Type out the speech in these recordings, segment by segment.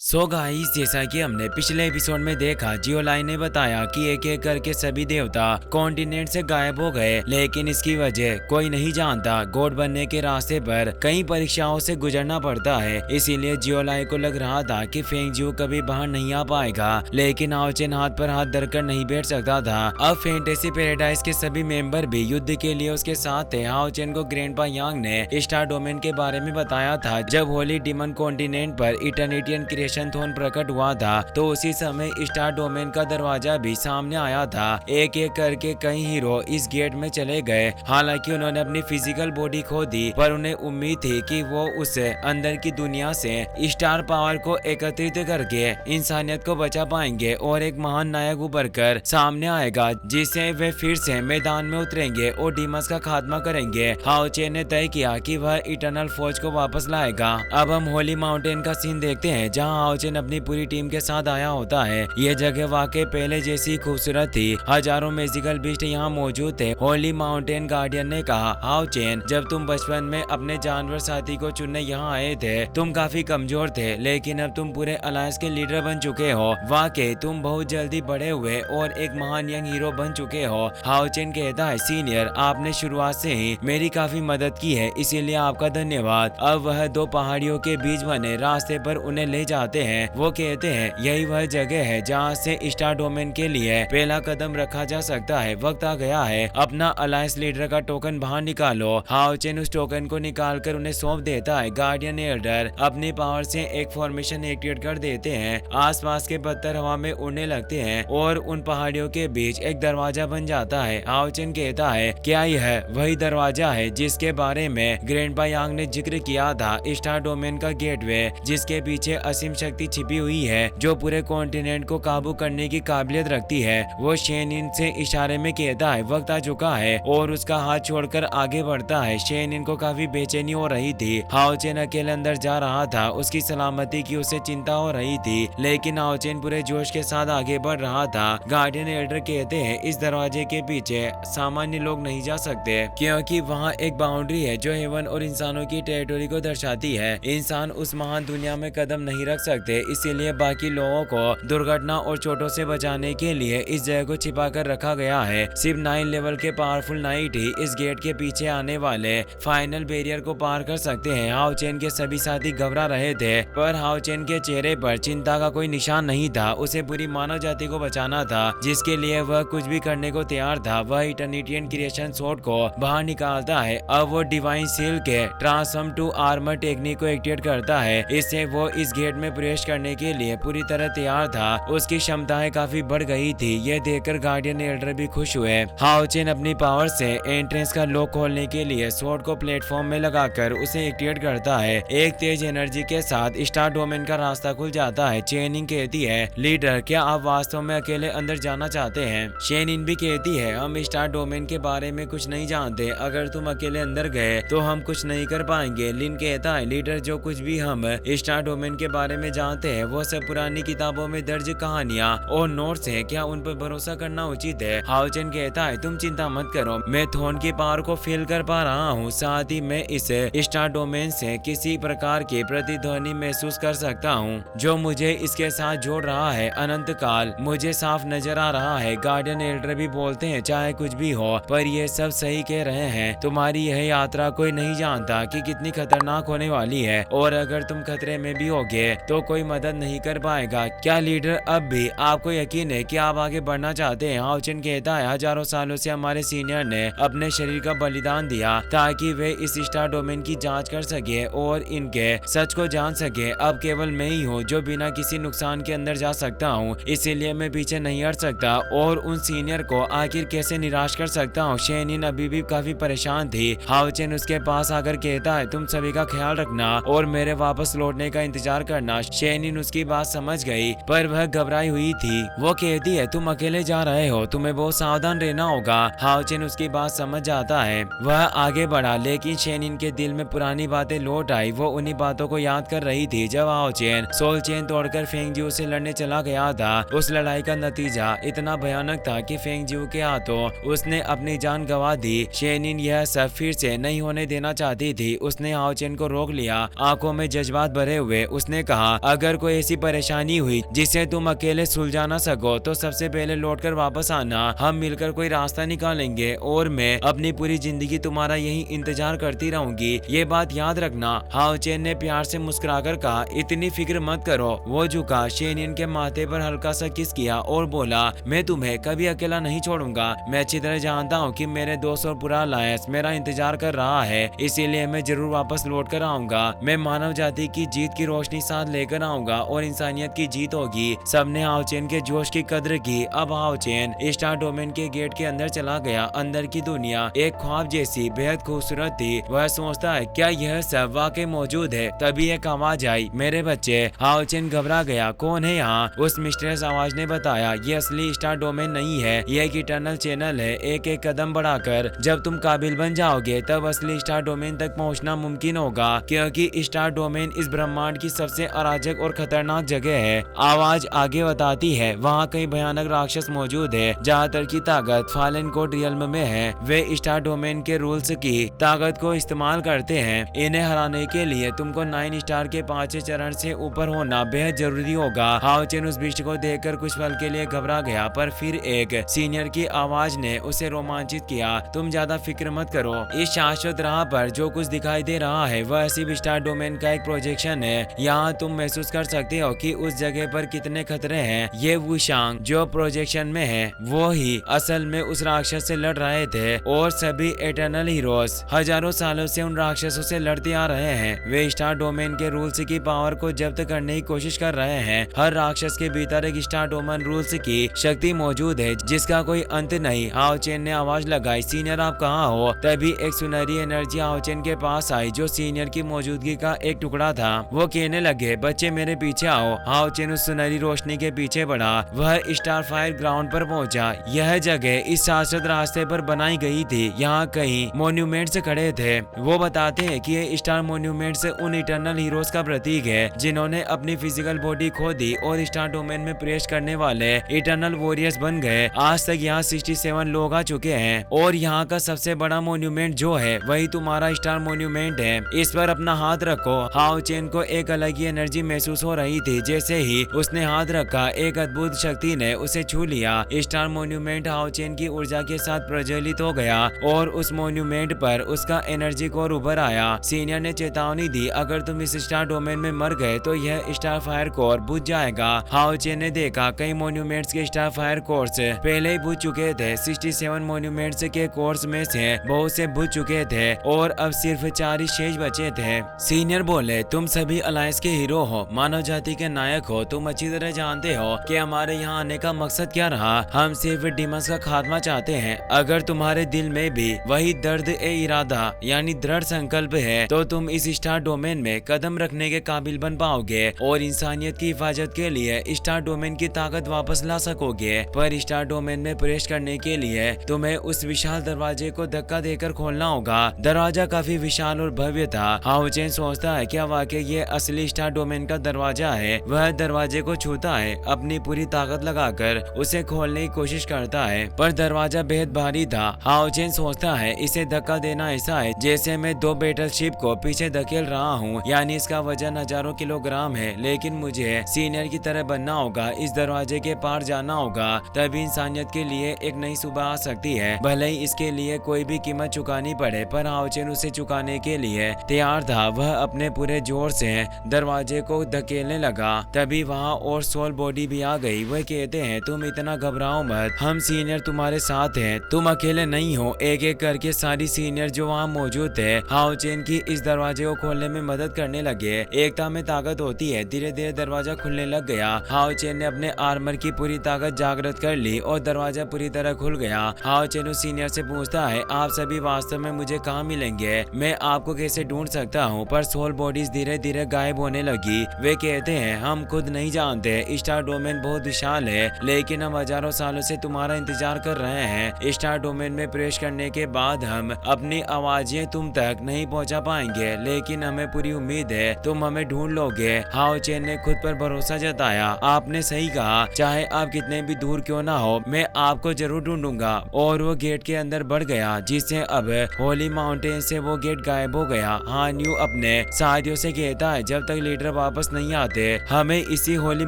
So guys, जैसा कि हमने पिछले एपिसोड में देखा, जियोलाई ने बताया कि एक एक करके सभी देवता कॉन्टिनेंट से गायब हो गए, लेकिन इसकी वजह कोई नहीं जानता। गॉड बनने के रास्ते पर कई परीक्षाओं से गुजरना पड़ता है, इसीलिए जियोलाई को लग रहा था कि फेंगजियो कभी बाहर नहीं आ पाएगा, लेकिन हाओचेन हाथ पर हाथ धरकर नहीं बैठ सकता था। अब फैंटेसी पैराडाइज के सभी मेंबर भी युद्ध के लिए उसके साथ थे। हाओचेन को ग्रैंडपा यांग ने स्टार डोमेन के बारे में बताया था। जब होली डिमन कॉन्टिनेंट पर इटर्निटियन क्रिएशन थोन प्रकट हुआ था, तो उसी समय स्टार डोमेन का दरवाजा भी सामने आया था। एक एक करके कई हीरो इस गेट में चले गए। हालांकि उन्होंने अपनी फिजिकल बॉडी खो दी, पर उन्हें उम्मीद थी कि वो उस अंदर की दुनिया से स्टार पावर को एकत्रित करके इंसानियत को बचा पाएंगे और एक महान नायक उभर कर सामने आएगा, जिससे वे फिर से मैदान में उतरेंगे और डीमस का खात्मा करेंगे। हाओचेन ने तय किया कि वह इटर्नल फौज को वापस लाएगा। अब हम होली माउंटेन का सीन देखते हैं, जहां हाओचेन अपनी पूरी टीम के साथ आया होता है। ये जगह वाकई पहले जैसी खूबसूरत थी। हजारों मैजिकल बीस्ट यहाँ मौजूद थे। होली माउंटेन गार्डियन ने कहा, हाओचेन, जब तुम बचपन में अपने जानवर साथी को चुनने यहाँ आए थे, तुम काफी कमजोर थे, लेकिन अब तुम पूरे अलायंस के लीडर बन चुके हो। वाकई तुम बहुत जल्दी बड़े हुए और एक महान यंग हीरो बन चुके हो। हाओचेन कहता है, सीनियर, आपने शुरुआत से ही मेरी काफी मदद की है, इसीलिए आपका धन्यवाद। अब वह दो पहाड़ियों के बीच बने रास्ते पर उन्हें ले जाते हैं। वो कहते हैं, यही वह जगह है जहाँ से स्टार डोमेन के लिए पहला कदम रखा जा सकता है। वक्त आ गया है, अपना अलायंस लीडर का टोकन बाहर निकालो। हाओचेन उस टोकन को निकालकर उन्हें सौंप देता है। गार्डियन एल्डर अपनी पावर से एक फॉर्मेशन एक्टिवेट कर देते हैं। आसपास के पत्थर हवा में उड़ने लगते हैं और उन पहाड़ियों के बीच एक दरवाजा बन जाता है। हाओचेन कहता है, क्या यह वही दरवाजा है जिसके बारे में ग्रैंडपा यांग ने जिक्र किया था? स्टार डोमेन का गेटवे, जिसके पीछे असीम शक्ति छिपी हुई है, जो पूरे कॉन्टिनेंट को काबू करने की काबिलियत रखती है। वो शेनिन से इशारे में कहता है, वक्त आ चुका है, और उसका हाथ छोड़कर आगे बढ़ता है। शेनिन को काफी बेचैनी हो रही थी। हाओचेन अकेले अंदर जा रहा था, उसकी सलामती की उसे चिंता हो रही थी, लेकिन हाओचेन पूरे जोश के साथ आगे बढ़ रहा था। गार्डियन एल्डर कहते हैं, इस दरवाजे के पीछे सामान्य लोग नहीं जा सकते, क्योंकि वहाँ एक बाउंड्री है जो हेवन और इंसानों की टेरिटोरी को दर्शाती है। इंसान उस महान दुनिया में कदम नहीं रख सकते, इसीलिए बाकी लोगों को दुर्घटना और चोटों से बचाने के लिए इस जगह को छिपा कर रखा गया है। सिर्फ 9 लेवल के पावरफुल नाइट ही इस गेट के पीछे आने वाले फाइनल बैरियर को पार कर सकते हैं। हाओचेन के सभी साथी घबरा रहे थे, पर हाओचेन के चेहरे पर चिंता का कोई निशान नहीं था। उसे पूरी मानव जाति को बचाना था, जिसके लिए वह कुछ भी करने को तैयार था। वह इटर्निटियन क्रिएशन स्वॉर्ड को बाहर निकालता है। अब वो डिवाइन सील के ट्रांसफॉर्म टू आर्मर टेक्निक को एक्टिवेट करता है। इससे वो इस गेट में प्रवेश करने के लिए पूरी तरह तैयार था। उसकी क्षमताएं काफी बढ़ गई थी। यह देखकर गार्डियन एल्डर भी खुश हुए। हाओचेन अपनी पावर से एंट्रेंस का लॉक खोलने के लिए स्वॉर्ड को प्लेटफॉर्म में लगाकर उसे एक्टिवेट करता है। एक तेज एनर्जी के साथ स्टार डोमेन का रास्ता खुल जाता है। चेनिंग कहती है, लीडर, क्या आप वास्तव में अकेले अंदर जाना चाहते हैं? शेनिन भी कहती है, हम स्टार डोमेन के बारे में कुछ नहीं जानते। अगर तुम अकेले अंदर गए तो हम कुछ नहीं कर पाएंगे। लिन कहता है, लीडर, जो कुछ भी हम स्टार डोमेन के बारे में जानते हैं वो सब पुरानी किताबों में दर्ज कहानियां और नोट्स हैं। क्या उन पर भरोसा करना उचित है? हाओचेन कहता है, तुम चिंता मत करो, मैं थोन की पावर को फील कर पा रहा हूँ। साथ ही मैं इस स्टार डोमेन से किसी प्रकार की प्रतिध्वनि महसूस कर सकता हूँ जो मुझे इसके साथ जोड़ रहा है। अनंत काल मुझे साफ नजर आ रहा है। गार्डियन एल्डर भी बोलते हैं, चाहे कुछ भी हो, पर ये सब सही कह रहे हैं। तुम्हारी यह यात्रा कोई नहीं जानता कि कितनी खतरनाक होने वाली है, और अगर तुम खतरे में भी होगे तो कोई मदद नहीं कर पाएगा। क्या लीडर, अब भी आपको यकीन है कि आप आगे बढ़ना चाहते हैं? हाओचेन कहता है, हजारों सालों से हमारे सीनियर ने अपने शरीर का बलिदान दिया ताकि वे इस स्टार डोमेन की जांच कर सके और इनके सच को जान सके। अब केवल मैं ही हूँ जो बिना किसी नुकसान के अंदर जा सकता हूँ, इसीलिए मैं पीछे नहीं हट सकता और उन सीनियर को आखिर कैसे निराश कर सकता हूँ। शेनिन अभी भी काफी परेशान थी। हाओचेन उसके पास आकर कहता है, तुम सभी का ख्याल रखना और मेरे वापस लौटने का इंतजार करना। शेनिन उसकी बात समझ गई, पर वह घबराई हुई थी। वो कहती है, तुम अकेले जा रहे हो, तुम्हें बहुत सावधान रहना होगा। हाओचेन उसकी बात समझ जाता है। वह आगे बढ़ा, लेकिन शेनिन के दिल में पुरानी बातें लौट आई। वो उन्हीं बातों को याद कर रही थी जब हाओचेन सोल चेन तोड़कर फेंगजियो से लड़ने चला गया था। उस लड़ाई का नतीजा इतना भयानक था कि फेंगजियो के हाथों उसने अपनी जान गंवा दी। शेनिन यह सब फिर से नहीं होने देना चाहती थी। उसने हाओचेन को रोक लिया। आंखों में जज्बात भरे हुए उसने कहा, अगर कोई ऐसी परेशानी हुई जिसे तुम अकेले सुलझा ना सको तो सबसे पहले लौटकर वापस आना, हम मिलकर कोई रास्ता निकालेंगे और मैं अपनी पूरी जिंदगी तुम्हारा यही इंतजार करती रहूंगी, ये बात याद रखना। हाओ चेन ने प्यार से मुस्कुराकर कहा, इतनी फिक्र मत करो। वो झुका, शेनियन के माथे पर हल्का सा किस किया और बोला, मैं तुम्हें कभी अकेला नहीं छोड़ूंगा। मैं अच्छी तरह जानता हूँ कि मेरे दोस्त और पूरा अलायंस मेरा इंतजार कर रहा है, इसीलिए मैं जरूर वापस लौट कर आऊंगा। मैं मानव जाति की जीत की रोशनी साथ लेकर आऊंगा और इंसानियत की जीत होगी। सबने हाओ चेन के जोश की कद्र की। अब हाओ चेन स्टार डोमेन के गेट के अंदर चला गया। अंदर की दुनिया एक ख्वाब जैसी बेहद खूबसूरत थी। वह सोचता है क्या यह सब वाकई मौजूद है। तभी एक आवाज आई, मेरे बच्चे। हाओ चेन घबरा गया, कौन है यहाँ? उस मिस्टीरियस आवाज ने बताया, ये असली स्टार डोमेन नहीं है, ये एक इटर्नल चैनल है। एक एक कदम बढ़ाकर जब तुम काबिल बन जाओगे तब असली स्टार डोमेन तक पहुँचना मुमकिन होगा, क्योंकि स्टार डोमेन इस ब्रह्मांड की सबसे अराजक और खतरनाक जगह है। आवाज आगे बताती है, वहाँ कई भयानक राक्षस मौजूद है। ज्यादातर की ताकत फालन कोड रियल्म में है। वे स्टार डोमेन के रूल्स की ताकत को इस्तेमाल करते हैं। इन्हें हराने के लिए तुमको 9 स्टार के 5वें चरण से ऊपर होना बेहद जरूरी होगा। हाओ चेन उस बिस्ट को देखकर कुछ पल के लिए घबरा गया, पर फिर एक सीनियर की आवाज ने उसे रोमांचित किया, तुम ज्यादा फिक्र मत करो। इस शाश्वत राह पर जो कुछ दिखाई दे रहा है वह सिर्फ स्टार डोमेन का एक प्रोजेक्शन है। यहाँ तुम महसूस कर सकते हो कि उस जगह पर कितने खतरे हैं। ये वुशांग जो प्रोजेक्शन में है वो ही असल में उस राक्षस से लड़ रहे थे, और सभी एटर्नल हीरोज हजारों सालों से उन राक्षसों से लड़ते आ रहे हैं। वे स्टार डोमेन के रूल्स की पावर को जब्त करने की कोशिश कर रहे हैं। हर राक्षस के भीतर एक स्टार डोमेन रूल्स की शक्ति मौजूद है जिसका कोई अंत नहीं। हाओ चेन ने आवाज लगाई, सीनियर आप कहाँ हो? तभी एक सुनहरी एनर्जी हाओ चेन के पास आई जो सीनियर की मौजूदगी का एक टुकड़ा था। वो कहने लगे, बच्चे मेरे पीछे आओ। हाओ चेन उस सुनहरी रोशनी के पीछे बढ़ा। वह स्टार फायर ग्राउंड पर पहुंचा। यह जगह इस शाश्वत रास्ते पर बनाई गई थी। यहाँ कई मोन्यूमेंट्स खड़े थे। वो बताते हैं कि ये स्टार मोन्यूमेंट्स उन इटर्नल हीरोज का प्रतीक है जिन्होंने अपनी फिजिकल बॉडी खो दी और स्टार डोमेन में प्रवेश करने वाले इटर्नल वॉरियर्स बन गए। आज तक यहाँ 67 लोग आ चुके हैं और यहाँ का सबसे बड़ा मोन्यूमेंट जो है वही तुम्हारा स्टार मोन्यूमेंट है। इस पर अपना हाथ रखो। हाओ चेन को एक अलग ही एनर्जी महसूस हो रही थी। जैसे ही उसने हाथ रखा एक अद्भुत शक्ति ने उसे छू लिया। स्टार मोन्यूमेंट हाओ चेन की ऊर्जा के साथ प्रज्वलित हो गया और उस मोन्यूमेंट पर उसका एनर्जी कोर उभर आया। सीनियर ने चेतावनी दी, अगर तुम इस स्टार डोमेन में मर गए तो यह स्टार फायर कोर बुझ जाएगा। हाओ चेन ने देखा कई मोन्यूमेंट्स के स्टार फायर कोर्स पहले ही बुझ चुके थे। 67 मोन्यूमेंट्स के कोर्स में से बहुत से बुझ चुके थे और अब सिर्फ 4 ही शेष बचे थे। सीनियर बोले, तुम सभी अलायंस के हीरो हो, मानव जाति के नायक हो। तुम अच्छी तरह जानते हो कि हमारे यहाँ आने का मकसद क्या रहा। हम सिर्फ डिमंस का खात्मा चाहते हैं। अगर तुम्हारे दिल में भी वही दर्द ए इरादा यानी दृढ़ संकल्प है तो तुम इस स्टार डोमेन में कदम रखने के काबिल बन पाओगे और इंसानियत की हिफाजत के लिए स्टार डोमेन की ताकत वापस ला सकोगे। पर स्टार डोमेन में प्रवेश करने के लिए तुम्हें उस विशाल दरवाजे को धक्का देकर खोलना होगा। दरवाजा काफी विशाल और भव्य था। हाओ चेन सोचता है क्या वाकई ये असली स्टार डोमेन का दरवाजा है। वह दरवाजे को छूता है, अपनी पूरी ताकत लगाकर उसे खोलने की कोशिश करता है, पर दरवाजा बेहद भारी था। हाओ चेन सोचता है इसे धक्का देना ऐसा है जैसे मैं 2 बैटलशिप को पीछे धकेल रहा हूँ, यानी इसका वजन हजारों किलोग्राम है। लेकिन मुझे सीनियर की तरह बनना होगा, इस दरवाजे के पार जाना होगा, तभी इंसानियत के लिए एक नई सुबह आ सकती है। भले ही इसके लिए कोई भी कीमत चुकानी पड़े, पर हाओ चेन उसे चुकाने के लिए तैयार था। वह अपने पूरे जोर से दरवाजे को धकेलने लगा। तभी वहाँ और सोल बॉडी भी आ गई। वह कहते हैं, तुम इतना घबराओ मत, हम सीनियर तुम्हारे साथ हैं, तुम अकेले नहीं हो। एक एक करके सारी सीनियर जो वहाँ मौजूद थे हाओ चेन की इस दरवाजे को खोलने में मदद करने लगे। एकता में ताकत होती है। धीरे धीरे दरवाजा खुलने लग गया। हाओ चेन ने अपने आर्मर की पूरी ताकत जागृत कर ली और दरवाजा पूरी तरह खुल गया। हाओ चेन उस सीनियर से पूछता है, आप सभी वास्तव में मुझे कहाँ मिलेंगे? मैं आपको कैसे ढूंढ सकता हूँ? पर सोल बॉडीज धीरे धीरे गायब होने लगी। वे कहते हैं, हम खुद नहीं जानते। स्टार डोमेन बहुत विशाल है, लेकिन हम हजारों सालों से तुम्हारा इंतजार कर रहे हैं। स्टार डोमेन में प्रवेश करने के बाद हम अपनी आवाजें तुम तक नहीं पहुंचा पाएंगे, लेकिन हमें पूरी उम्मीद है तुम हमें ढूंढ लोगे। हाओ चेन ने खुद पर भरोसा जताया। आपने सही कहा, चाहे आप कितने भी दूर क्यों ना हो, मैं आपको जरूर ढूंढूंगा। और वो गेट के अंदर बढ़ गया, जिससे अब होली माउंटेन से वो गेट गायब हो गया। हान यू अपने साथियों से कहता है, जब तक लीडर वापस नहीं आते। हमें इसी होली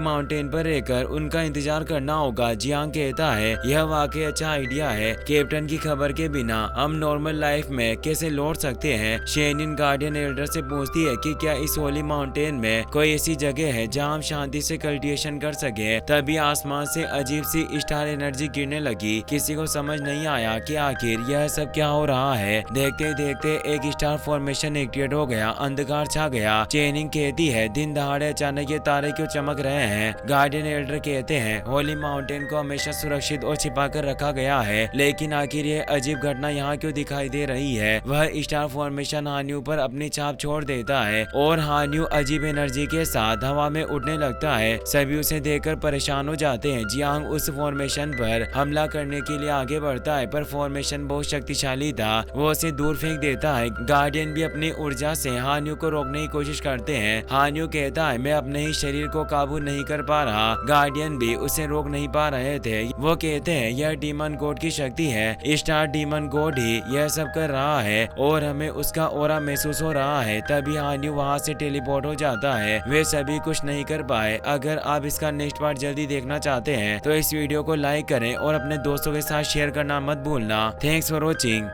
माउंटेन पर रहकर उनका इंतजार करना होगा। जियांग कहता है यह वाकई अच्छा आइडिया है। कैप्टन की खबर के बिना हम नॉर्मल लाइफ में कैसे लौट सकते हैं। शेनिन गार्डियन एल्डर से पूछती है कि क्या इस होली माउंटेन में कोई ऐसी जगह है जहां हम शांति से कल्टिवेशन कर सके। तभी आसमान से अजीब सी स्टार एनर्जी गिरने लगी। किसी को समझ नहीं आया कि आखिर यह सब क्या हो रहा है। देखते ही देखते एक स्टार फॉर्मेशन एक्टिवेट हो गया, अंधकार छा गया। चेनिंग कहती है दिन दहाड़े अचानक ये तारे क्यों चमक रहे हैं। गार्डियन एल्डर कहते हैं होली माउंटेन को हमेशा सुरक्षित और छिपा कर रखा गया है, लेकिन आखिर ये अजीब घटना यहाँ क्यों दिखाई दे रही है। वह स्टार फॉर्मेशन हान्यू पर अपनी छाप छोड़ देता है और हान्यू अजीब एनर्जी के साथ हवा में उड़ने लगता है। सभी उसे देखकर परेशान हो जाते हैं। जियांग उस फॉर्मेशन पर हमला करने के लिए आगे बढ़ता है, पर फॉर्मेशन बहुत शक्तिशाली था, वो उसे दूर फेंक देता है। गार्डियन भी अपनी ऊर्जा से हान्यू को रोकने की कोशिश करते हैं। हान्यू कहता है मैं अपने ही शरीर को काबू नहीं कर पा रहा। गार्डियन भी उसे रोक नहीं पा रहे थे। वो कहते हैं यह डीमन गॉड की शक्ति है, स्टार डीमन गॉड ही यह सब कर रहा है और हमें उसका ऑरा महसूस हो रहा है। तभी हान्यू वहां से टेलीपोर्ट हो जाता है। वे सभी कुछ नहीं कर पाए। अगर आप इसका नेक्स्ट पार्ट जल्दी देखना चाहते हैं तो इस वीडियो को लाइक करें और अपने दोस्तों के साथ शेयर करना मत भूलना। Thanks for watching.